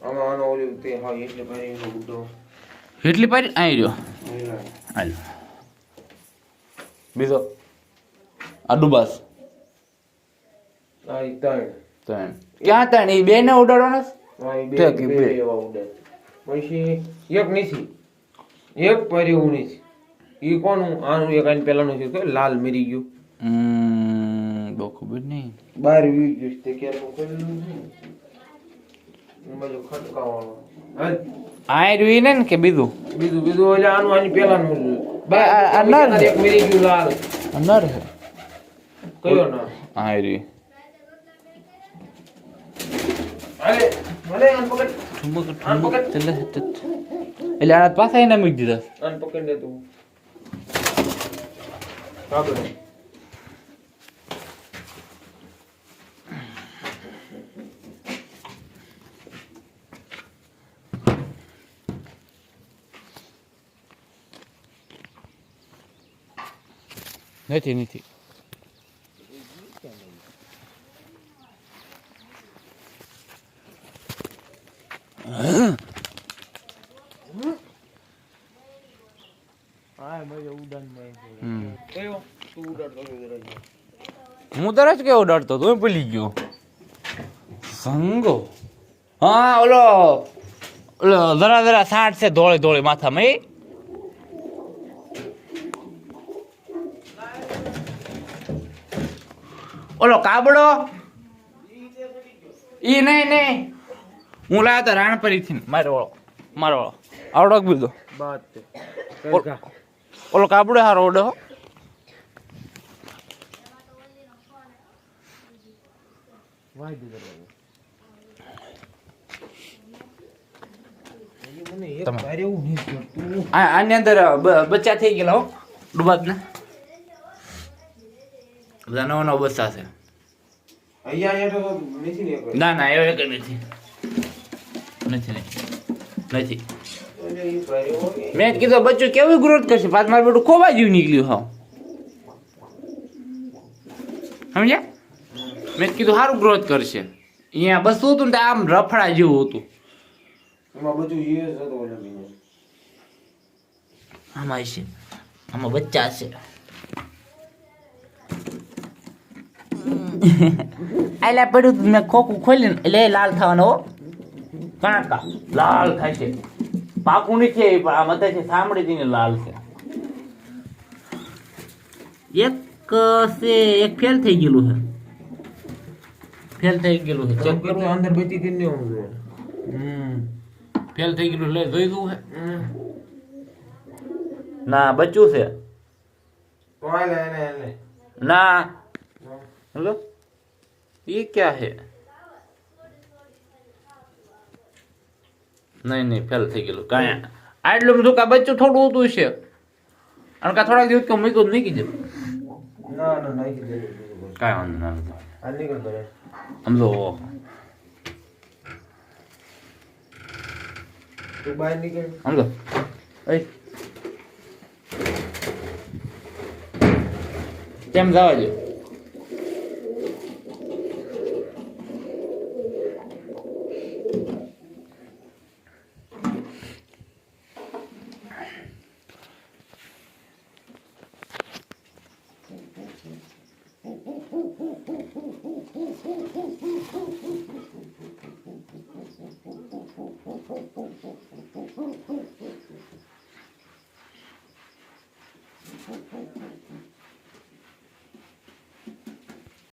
આમાં આનો ઓલી તે હા એટલે પારી નો બુડો એટલી પારી આઈ રહ્યો હાલ બીજો આ ડુબાસ આ ત્રણ ક્યાં ત્રણ એ બે ને ઉડાડવાના હા એ બે એવા ઉડે પછી એક નથી એક પારી નથી ઈ કોનું આનું એક આની પેલાનું છે કે લાલ મરી ગયું બહુ ખબર નહીં બાર વી ગયું તે કેનું કરેલું છે બાજુ ખટકાવાનો આ રહ્યું ને કે બીજું બીજું એટલે આનું આની પેલાનું અનર એક મરી ગયું લાલ અનર કયો ના આ રહ્યું અરે મને આન પકડ એટલે આના પાસે એને મૂકી દીધા આન પકડ દે તું કાબડ નથી હું તરત કેવો ડરતો તું ભૂલી ગયો સંગો હા ઓલો જરા સાઠ છે ધોળે ધોળે માથામાં એ ઓલો કાબડો ઈ નહીં હું લાવ્યો તો રાણપરી થી મારો આવડો બીજો ઓલો કાબડો હારો ઓડો આની અંદર બચ્ચા થઈ ગયેલા હો ડુબાત ને બધા નવા નવા બચ્ચા છે ના એવો એક નથી મેં કીધું બચ્ચું કેવી ગ્રોથ કરશે પાછ મારું બેટું ખોબા જેવું નીકળ્યું હા સમજ્યા મેં કીધું સારું ગ્રોથ કરશે અહીંયા બસ હતું ને આમ રફડા જેવું હતું આમાં છે આમાં બચ્ચા છે આયલા પડ્યું મેં ખોખું ખોલ્યું એટલે લાલ થવાનો કણાકા લાલ થાય છે પાકું નથી પણ આ મતે છે સાંભળી હતી ને લાલ છે એક ફેલ થઈ ગયેલું છે ચેક કરવું અંદર બચી કરીને ફેલ થઈ ગયેલું લે જોઈ દઉં છે ના બચ્ચું છે ના हेलो ये क्या है नहीं फेल થઈ ગયેલું કાંઈ આટલું બધું કા બચ્ચું થોડું હતું છે અને કા થોડા દિવસ કે મૂક્યું નહીં કીધું ના નહીં કીધું કાંઈ વાંધો ના આ નીકળ કરે સમજો તું બહાર નીકળ સમજો એ કેમ જવા દો